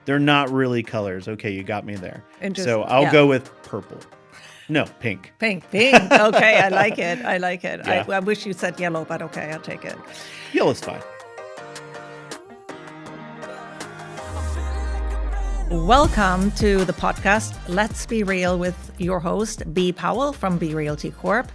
They're not really colors. Okay, you got me there. And just, So I'll go with purple. No, pink. Pink. Okay, I like it. Yeah. I wish you said yellow, but okay, I'll take it. Yellow's fine. Welcome to the podcast, Let's Be Real, with your host, Bee Powell from Bee Realty Corp.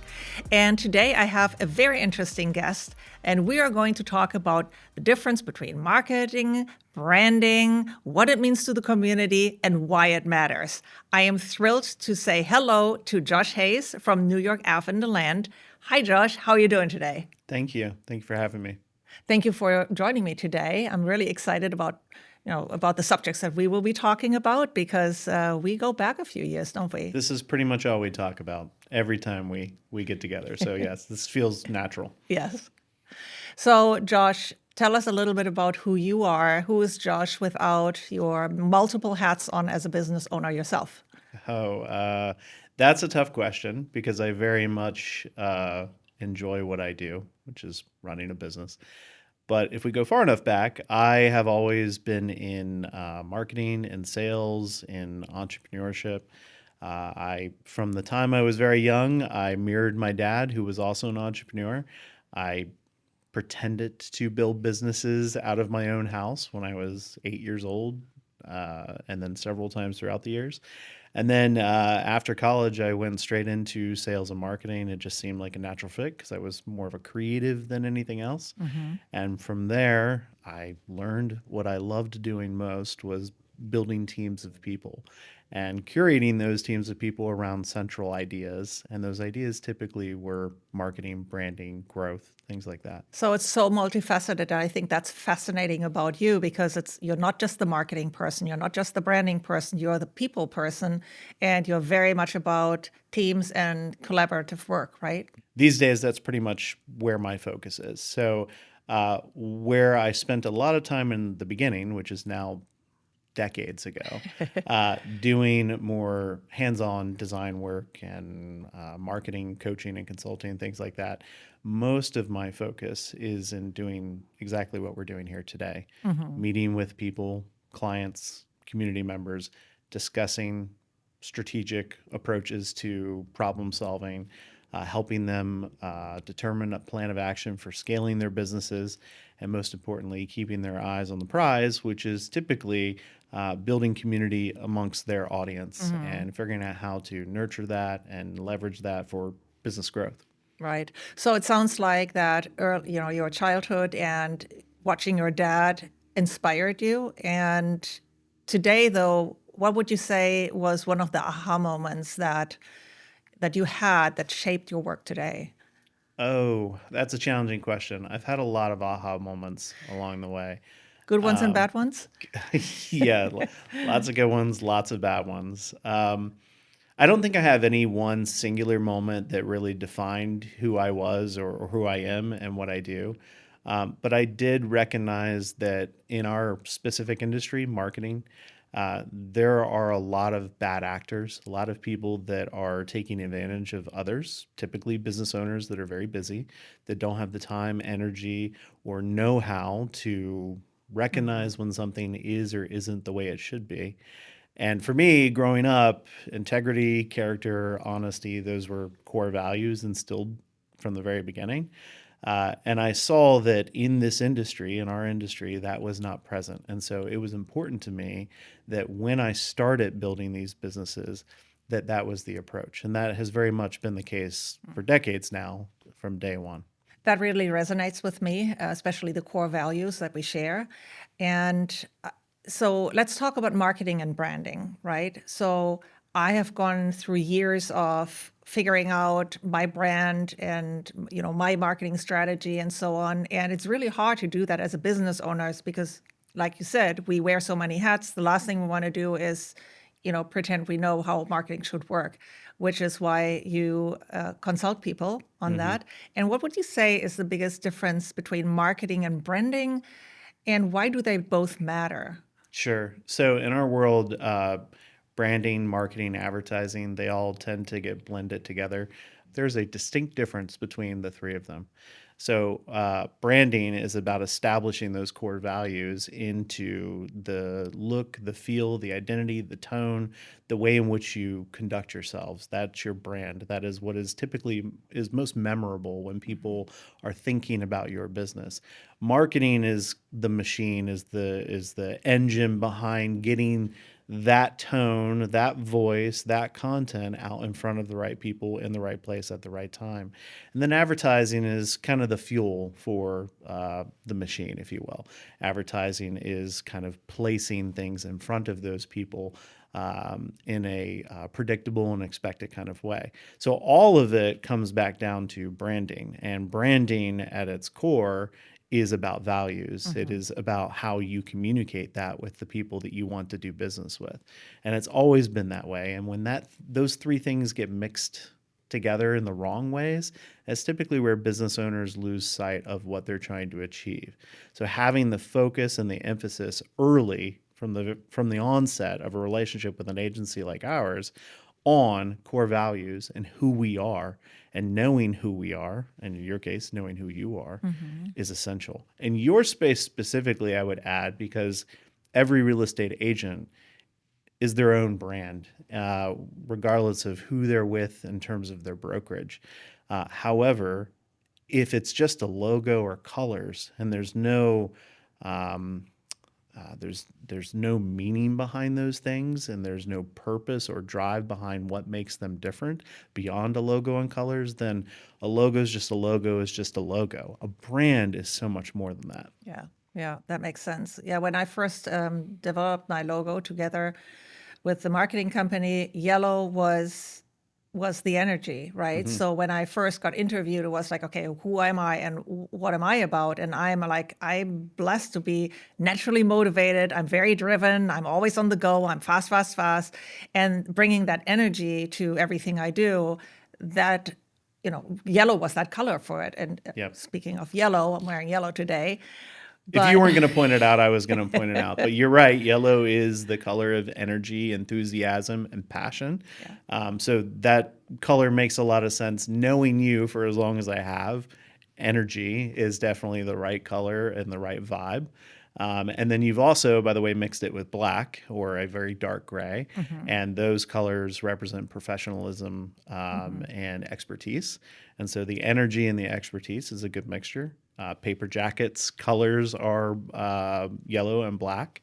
And today I have a very interesting guest, and we are going to talk about the difference between marketing, branding, what it means to the community, and why it matters. I am thrilled to say hello to Josh Hayes from New York Ave in the Land. Hi, Josh. How are you doing today? Thank you. Thank you for having me. Thank you for joining me today. I'm really excited about the subjects that we will be talking about because we go back a few years, don't we? This is pretty much all we talk about every time we get together. So yes, this feels natural. Yes. So Josh, tell us a little bit about who you are. Who is Josh without your multiple hats on as a business owner yourself? That's a tough question because I very much enjoy what I do, which is running a business. But if we go far enough back, I have always been in marketing and sales, in entrepreneurship. From the time I was very young, I mirrored my dad, who was also an entrepreneur. I pretended to build businesses out of my own house when I was 8 years old, and then several times throughout the years. And then after college, I went straight into sales and marketing. It just seemed like a natural fit because I was more of a creative than anything else. Mm-hmm. And from there, I learned what I loved doing most was building teams of people and curating those teams of people around central ideas. And those ideas typically were marketing, branding, growth, things like that. So it's so multifaceted. And I think that's fascinating about you because you're not just the marketing person, you're not just the branding person, you're the people person, and you're very much about teams and collaborative work, right? These days, that's pretty much where my focus is. So where I spent a lot of time in the beginning, which is now decades ago, doing more hands-on design work and marketing, coaching, and consulting, things like that. Most of my focus is in doing exactly what we're doing here today, meeting with people, clients, community members, discussing strategic approaches to problem solving, helping them determine a plan of action for scaling their businesses, and most importantly, keeping their eyes on the prize, which is typically building community amongst their audience and figuring out how to nurture that and leverage that for business growth. Right. So it sounds like that your childhood and watching your dad inspired you. And today, though, what would you say was one of the aha moments that you had that shaped your work today? Oh, that's a challenging question. I've had a lot of aha moments along the way. Good ones and bad ones? Yeah, lots of good ones, lots of bad ones. I don't think I have any one singular moment that really defined who I was or who I am and what I do. But I did recognize that in our specific industry, marketing, there are a lot of bad actors, a lot of people that are taking advantage of others, typically business owners that are very busy, that don't have the time, energy, or know-how to recognize when something is or isn't the way it should be. And for me, growing up, integrity, character, honesty, those were core values instilled from the very beginning. And I saw that in this industry, in our industry, that was not present. And so it was important to me that when I started building these businesses, that was the approach. And that has very much been the case for decades now from day one. That really resonates with me, especially the core values that we share. And so let's talk about marketing and branding, right? So I have gone through years of figuring out my brand and my marketing strategy and so on. And it's really hard to do that as a business owner because, like you said, we wear so many hats. The last thing we want to do is pretend we know how marketing should work, which is why you consult people on that. And what would you say is the biggest difference between marketing and branding, and why do they both matter? Sure. So in our world, branding, marketing, advertising, they all tend to get blended together. There's a distinct difference between the three of them. So branding is about establishing those core values into the look, the feel, the identity, the tone, the way in which you conduct yourselves. That's your brand. That is what is typically is most memorable when people are thinking about your business. Marketing is the machine, is the engine behind getting that tone, that voice, that content out in front of the right people in the right place at the right time. And then advertising is kind of the fuel for the machine, if you will. Advertising is kind of placing things in front of those people in a predictable and expected kind of way. So all of it comes back down to branding, and branding at its core is about values. It is about how you communicate that with the people that you want to do business with. And it's always been that way. And when those three things get mixed together in the wrong ways, that's typically where business owners lose sight of what they're trying to achieve. So having the focus and the emphasis early from the onset of a relationship with an agency like ours on core values and who we are, and knowing who we are, and in your case, knowing who you are, is essential. In your space specifically, I would add, because every real estate agent is their own brand, regardless of who they're with in terms of their brokerage. However, if it's just a logo or colors and there's no there's no meaning behind those things, and there's no purpose or drive behind what makes them different beyond a logo and colors, then a logo is just a logo is just a logo. A brand is so much more than that. Yeah, that makes sense. Yeah, when I first developed my logo together with the marketing company, yellow was the energy, right? So when I first got interviewed, it was like, okay, who am I and what am I about? And I'm blessed to be naturally motivated. I'm very driven. I'm always on the go. I'm fast, fast, fast. And bringing that energy to everything I do, that, yellow was that color for it. And Yep. speaking of yellow, I'm wearing yellow today. If you weren't going to point it out, I was going to point it out. But you're right. Yellow is the color of energy, enthusiasm, and passion. So that color makes a lot of sense. Knowing you for as long as I have, energy is definitely the right color and the right vibe. And then you've also, by the way, mixed it with black or a very dark gray. And those colors represent professionalism and expertise. And so the energy and the expertise is a good mixture. Paper Jacket's colors are yellow and black.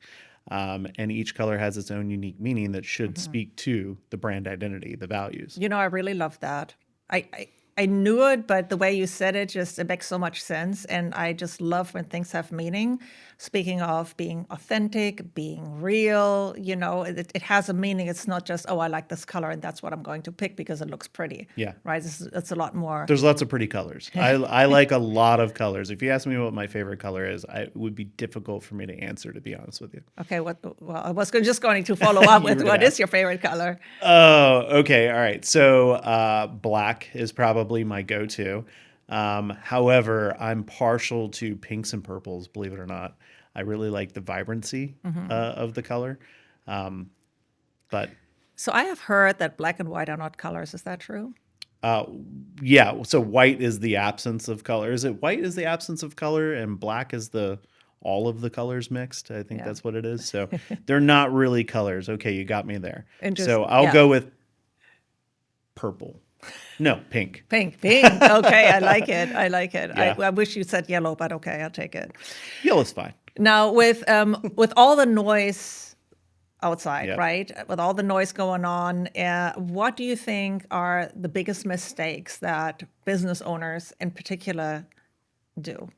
And each color has its own unique meaning that should speak to the brand identity, the values. I really love that. I knew it, but the way you said it, it makes so much sense. And I just love when things have meaning. Speaking of being authentic, being real, it has a meaning. It's not just, oh, I like this color and that's what I'm going to pick because it looks pretty. Yeah. Right? It's a lot more. There's lots of pretty colors. I like a lot of colors. If you ask me what my favorite color is, it would be difficult for me to answer, to be honest with you. Okay. Well, I was just going to follow up with what is your favorite color? Oh, okay. All right. So black is probably my go-to. However, I'm partial to pinks and purples, believe it or not. I really like the vibrancy of the color. But so I have heard that black and white are not colors. Is that true? yeah. So white is the absence of color. Is it white is the absence of color and black is all of the colors mixed? I think that's what it is. So they're not really colors. Okay, you got me there. So I'll go with purple. No, pink. Pink. Okay, I like it. Yeah. I wish you said yellow, but okay, I'll take it. Yellow's fine. Now, with all the noise outside, right? With all the noise going on, what do you think are the biggest mistakes that business owners in particular do?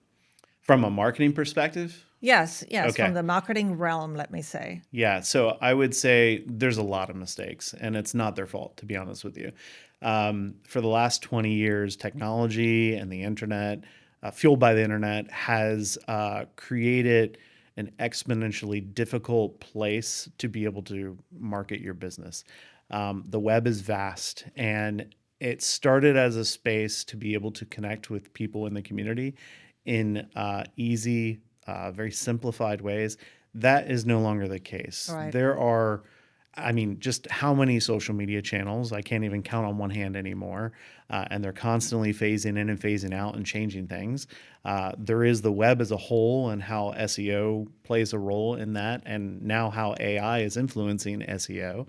From a marketing perspective? Yes, Okay. from the marketing realm, let me say. Yeah, so I would say there's a lot of mistakes, and it's not their fault, to be honest with you. For the last 20 years, technology and the internet, fueled by the internet, has created an exponentially difficult place to be able to market your business. The web is vast, and it started as a space to be able to connect with people in the community in easy, very simplified ways. That is no longer the case. Right. There are I mean, just how many social media channels? I can't even count on one hand anymore. And they're constantly phasing in and phasing out and changing things. There is the web as a whole and how SEO plays a role in that, and now how AI is influencing SEO.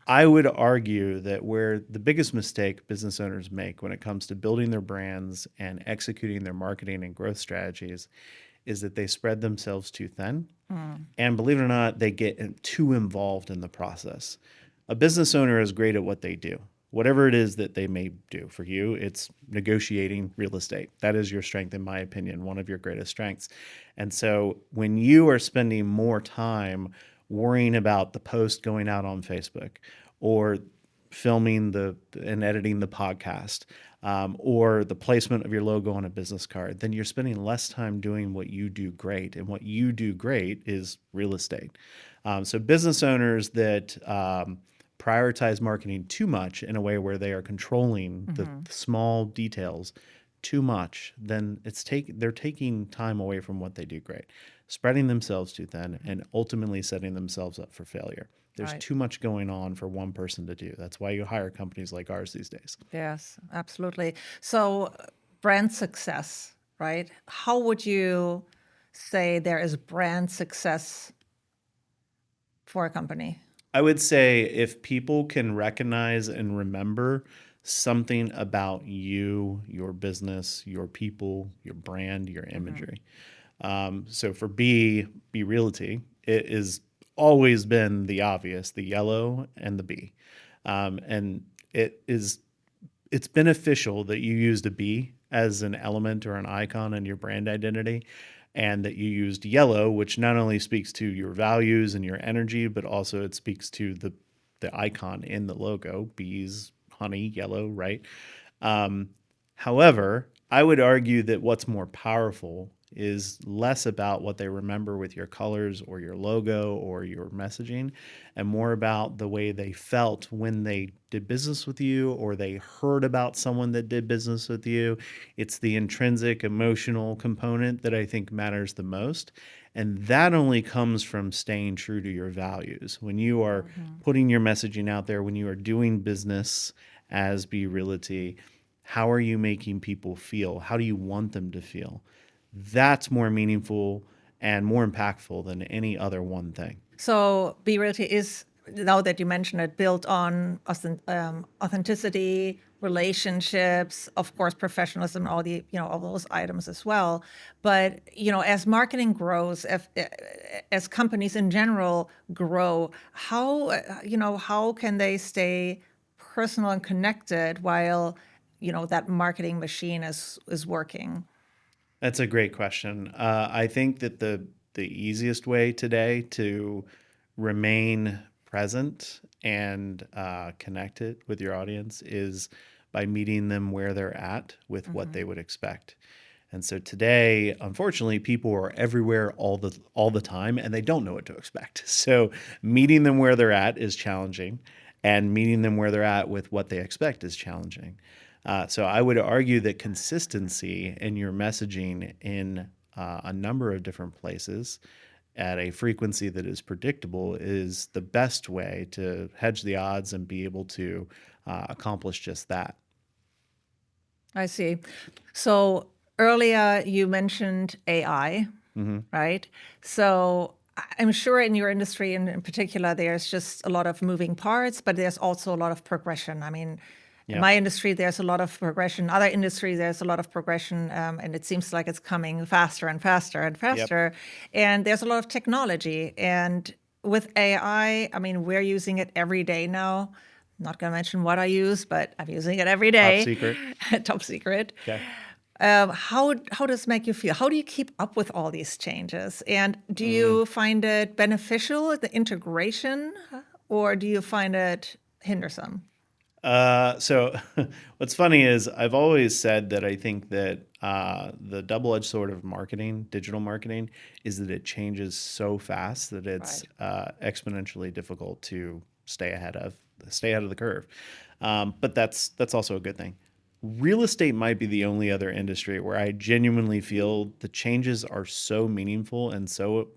I would argue that where the biggest mistake business owners make when it comes to building their brands and executing their marketing and growth strategies is that they spread themselves too thin. And believe it or not, they get too involved in the process. A business owner is great at what they do. Whatever it is that they may do for you, it's negotiating real estate. That is your strength, in my opinion, one of your greatest strengths. And so when you are spending more time worrying about the post going out on Facebook or filming and editing the podcast, or the placement of your logo on a business card, then you're spending less time doing what you do great. And what you do great is real estate. So business owners that prioritize marketing too much in a way where they are controlling the small details too much, then they're taking time away from what they do great, spreading themselves too thin, and ultimately setting themselves up for failure. There's Right. too much going on for one person to do. That's why you hire companies like ours these days. Yes, absolutely. So, brand success, right? How would you say there is brand success for a company? I would say if people can recognize and remember something about you, your business, your people, your brand, your imagery. So for B Realty, it has always been the obvious, the yellow and the B. And it's beneficial that you used a bee as an element or an icon in your brand identity, and that you used yellow, which not only speaks to your values and your energy, but also it speaks to the icon in the logo, bees, honey, yellow, right? However, I would argue that what's more powerful is less about what they remember with your colors or your logo or your messaging, and more about the way they felt when they did business with you or they heard about someone that did business with you. It's the intrinsic emotional component that I think matters the most. And that only comes from staying true to your values. When you are putting your messaging out there, when you are doing business as Bee Realty, how are you making people feel? How do you want them to feel? That's more meaningful and more impactful than any other one thing. So, Be Realty is, now that you mention it, built on authenticity, relationships, of course, professionalism, all the all those items as well. But as marketing grows, as companies in general grow, how can they stay personal and connected while that marketing machine is working? That's a great question. I think that the easiest way today to remain present and connected with your audience is by meeting them where they're at with what they would expect. And so today, unfortunately, people are everywhere all the time, and they don't know what to expect. So meeting them where they're at is challenging, and meeting them where they're at with what they expect is challenging. So I would argue that consistency in your messaging in a number of different places at a frequency that is predictable is the best way to hedge the odds and be able to accomplish just that. I see. So earlier you mentioned AI, right? So I'm sure in your industry in particular, there's just a lot of moving parts, but there's also a lot of progression. I mean, in Yeah. my industry, there's a lot of progression. Other industries, there's a lot of progression, and it seems like it's coming faster and faster and Yep. faster. And there's a lot of technology. And with AI, I mean, we're using it every day now. I'm not going to mention what I use, but I'm using it every Top day. secret. Top secret. Okay. How does it make you feel? How do you keep up with all these changes? And do you find it beneficial, the integration, or do you find it hindersome? So what's funny is I've always said that I think that the double-edged sword of marketing, digital marketing, is that it changes so fast that it's exponentially difficult to stay ahead of the curve. But that's also a good thing. Real estate might be the only other industry where I genuinely feel the changes are so meaningful and so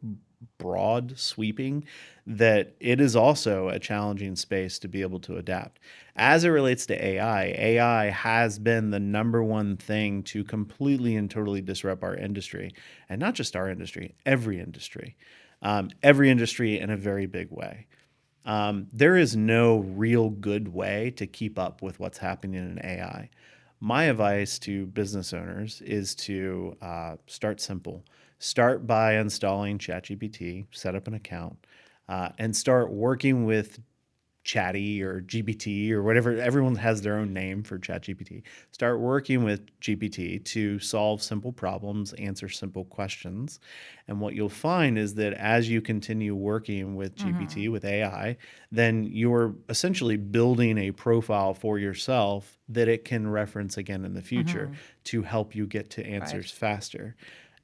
broad, sweeping, that it is also a challenging space to be able to adapt. As it relates to AI has been the number one thing to completely and totally disrupt our industry. And not just our industry, every industry in a very big way. There is no real good way to keep up with what's happening in AI. My advice to business owners is to start simple. Start by installing ChatGPT, set up an account, and start working with Chatty or GPT or whatever. Everyone has their own name for ChatGPT. Start working with GPT to solve simple problems, answer simple questions. And what you'll find is that as you continue working with GPT, with AI, then you're essentially building a profile for yourself that it can reference again in the future to help you get to answers Right. faster.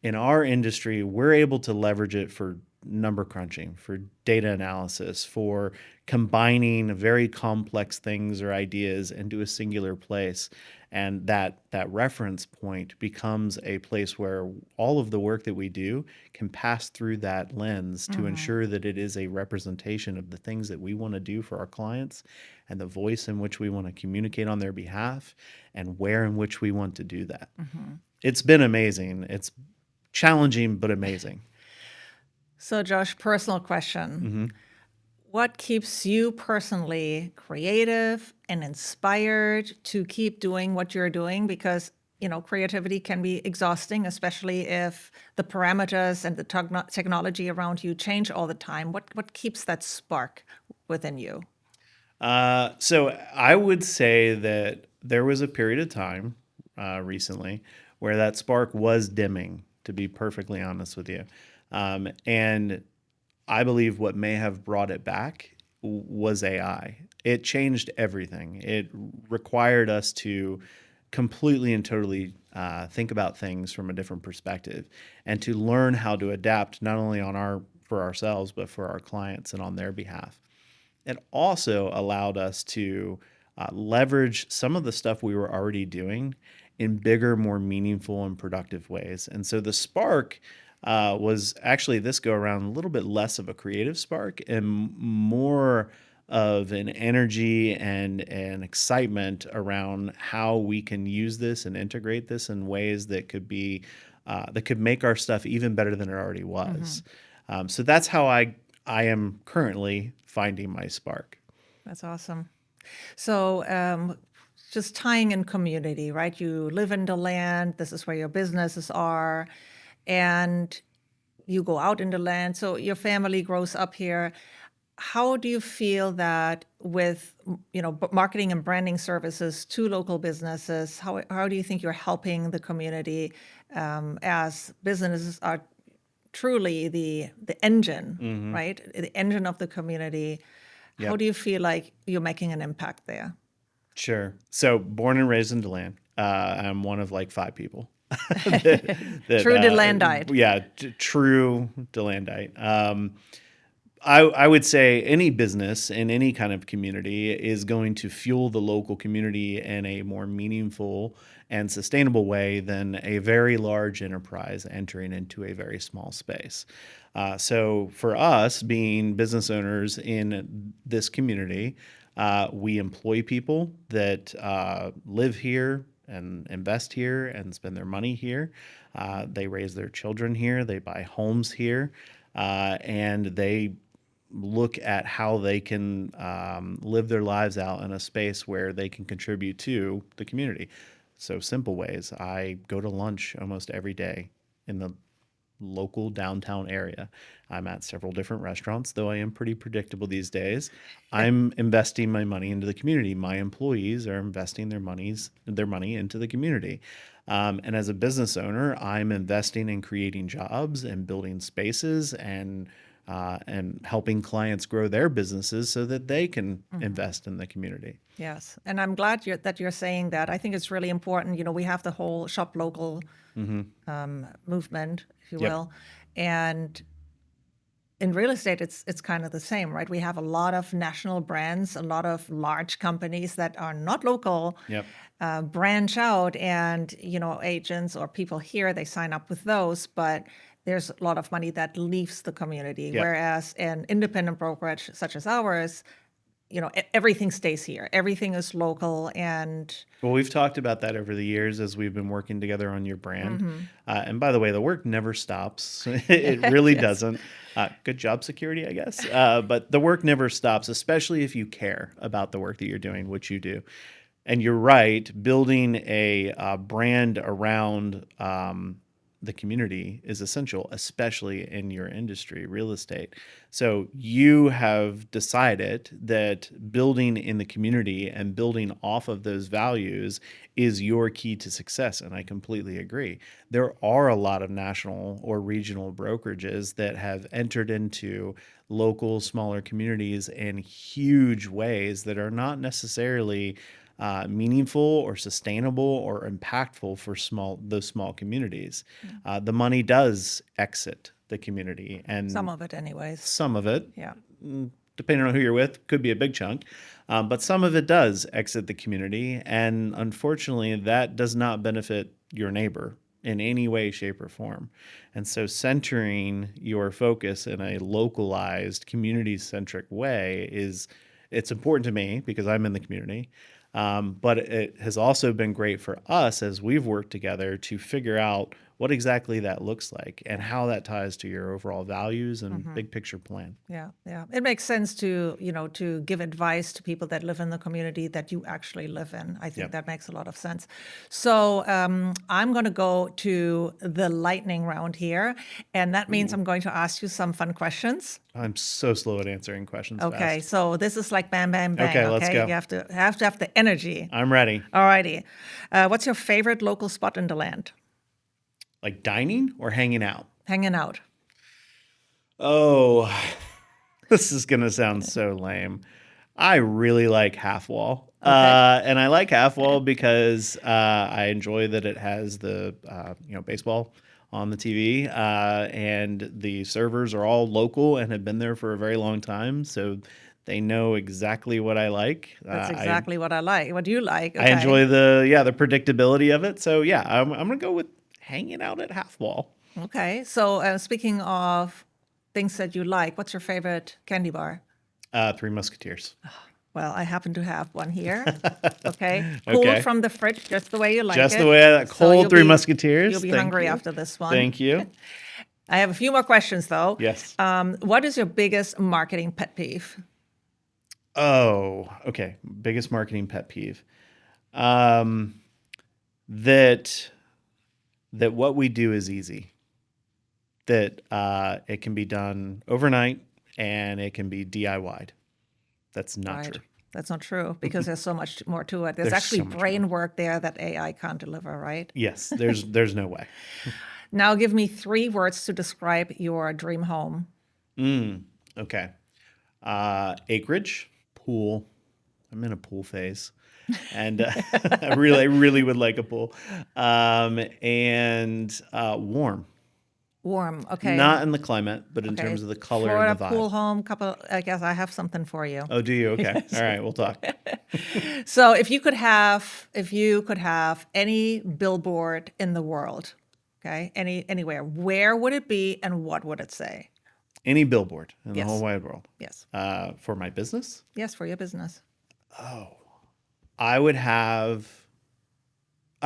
In our industry, we're able to leverage it for number crunching, for data analysis, for combining very complex things or ideas into a singular place. And that reference point becomes a place where all of the work that we do can pass through that lens to ensure that it is a representation of the things that we want to do for our clients and the voice in which we want to communicate on their behalf and where in which we want to do that. It's been amazing. It's challenging, but amazing. So, Josh, personal question. What keeps you personally creative and inspired to keep doing what you're doing? Because, creativity can be exhausting, especially if the parameters and the technology around you change all the time. What keeps that spark within you? So I would say that there was a period of time recently where that spark was dimming, to be perfectly honest with you. And I believe what may have brought it back was AI. It changed everything. It required us to completely and totally think about things from a different perspective and to learn how to adapt not only for ourselves but for our clients and on their behalf. It also allowed us to leverage some of the stuff we were already doing in bigger, more meaningful and productive ways. And so the spark was actually this go around a little bit less of a creative spark and more of an energy and an excitement around how we can use this and integrate this in ways that could be that could make our stuff even better than it already was. So that's how I am currently finding my spark. That's awesome. So, just tying in community, right? You live in the land, this is where your businesses are, and you go out in the land. So, your family grows up here. How do you feel that with, marketing and branding services to local businesses, how do you think you're helping the community as businesses are truly the engine, right? The engine of the community. How Yep. do you feel like you're making an impact there? Sure. So born and raised in DeLand, I'm one of like five people that True Delandite. yeah, true Delandite. I would say any business in any kind of community is going to fuel the local community in a more meaningful and sustainable way than a very large enterprise entering into a very small space. So for us, being business owners in this community, we employ people that live here and invest here and spend their money here. They raise their children here. They buy homes here. And they look at how they can live their lives out in a space where they can contribute to the community. So simple ways. I go to lunch almost every day in the local downtown area. I'm at several different restaurants, though I am pretty predictable these days. I'm investing my money into the community. My employees are investing their money into the community. And as a business owner, I'm investing in creating jobs and building spaces and helping clients grow their businesses so that they can invest in the community. Yes, and I'm glad that you're saying that. I think it's really important. We have the whole shop local movement, if you Yep. will, and in real estate, it's kind of the same, right? We have a lot of national brands, a lot of large companies that are not local, Yep. branch out, and agents or people here they sign up with those, but there's a lot of money that leaves the community. Yep. Whereas an independent brokerage such as ours, everything stays here. Everything is local, and Well, we've talked about that over the years as we've been working together on your brand. And by the way, the work never stops. It really doesn't. Good job, security, I guess. But the work never stops, especially if you care about the work that you're doing, which you do. And you're right, building a brand around the community is essential, especially in your industry, real estate. So you have decided that building in the community and building off of those values is your key to success. And I completely agree. There are a lot of national or regional brokerages that have entered into local, smaller communities in huge ways that are not necessarily meaningful or sustainable or impactful for those small communities. The money does exit the community, and some of it anyways. some of it, Yeah. depending on who you're with, could be a big chunk. But some of it does exit the community, and unfortunately, that does not benefit your neighbor in any way, shape, or form. And so centering your focus in a localized, community-centric way it's important to me because I'm in the community. But it has also been great for us as we've worked together to figure out what exactly that looks like and how that ties to your overall values and big picture plan. Yeah, yeah. It makes sense to, to give advice to people that live in the community that you actually live in. I think Yep. that makes a lot of sense. So I'm going to go to the lightning round here. And that means I'm going to ask you some fun questions. I'm so slow at answering questions Okay, fast. so this is like bam, bam, bang. Okay, let's go. You have to have the energy. I'm ready. All righty. What's your favorite local spot in the land? Like dining or hanging out? Hanging out. Oh, this is going to sound so lame. I really like Half Wall. And I like Half Wall because I enjoy that it has the baseball on the TV, and the servers are all local and have been there for a very long time, so they know exactly what I like. That's exactly what I like. What do you like? I enjoy the predictability of it. So yeah, I'm gonna go with hanging out at Half Wall. Okay. So speaking of things that you like, what's your favorite candy bar? Three Musketeers. Well, I happen to have one here. Okay. Cool Okay. from the fridge, just the way you like Just it. the way that So cold you'll Three be- Musketeers. You'll be Thank hungry you. after this one. Thank you. I have a few more questions though. Yes. What is your biggest marketing pet peeve? Oh, okay. Biggest marketing pet peeve. That what we do is easy. That it can be done overnight and it can be DIY'd. That's not Right. true. That's not true because there's so much more to it. There's There's actually so much brain work there that AI can't deliver, right? Yes, there's no way. Now give me 3 words to describe your dream home. Okay. Acreage, pool. I'm in a pool phase, and I really would like a pool. And warm. Warm. Okay. Not in the climate, but in Okay. terms of the color For and the a vibe. pool home couple, I guess I have something for you. Oh, do you? Okay. All right, we'll talk. So if you could have any billboard in the world, okay, anywhere, where would it be and what would it say? Any billboard in the Yes. whole wide world. Yes. For my business, Yes, for your business. I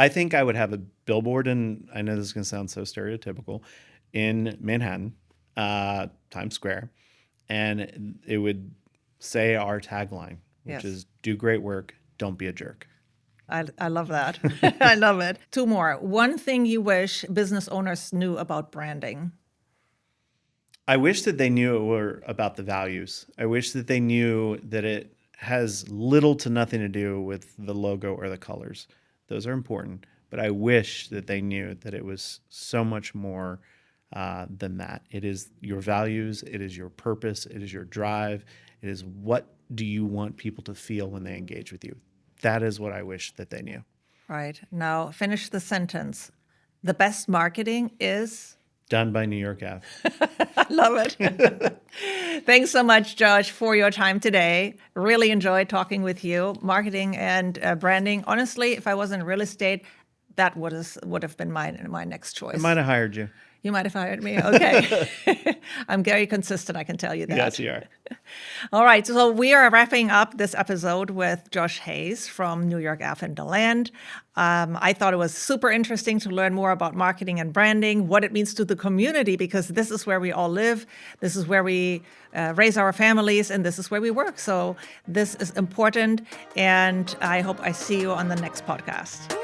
think I would have a billboard, and I know this is going to sound so stereotypical, in Manhattan, Times Square, and it would say our tagline, which Yes. is "Do great work, don't be a jerk." I love that. I love it. 2 more. One thing you wish business owners knew about branding. I wish that they knew it were about the values. I wish that they knew that it has little to nothing to do with the logo or the colors. Those are important, but I wish that they knew that it was so much more than that. It is your values, it is your purpose, it is your drive, it is what do you want people to feel when they engage with you. That is what I wish that they knew. Right. Now finish the sentence. The best marketing is Done by New York Ave. I love it. Thanks so much, Josh, for your time today. Really enjoyed talking with you. Marketing and branding. Honestly, if I was in real estate, that would have been my next choice. I might have hired you. You might have hired me. Okay. I'm very consistent, I can tell you that. Yes, you are. All right. So we are wrapping up this episode with Josh Hayes from New York Ave and the Land. I thought it was super interesting to learn more about marketing and branding, what it means to the community, because this is where we all live. This is where we raise our families, and this is where we work. So this is important. And I hope I see you on the next podcast.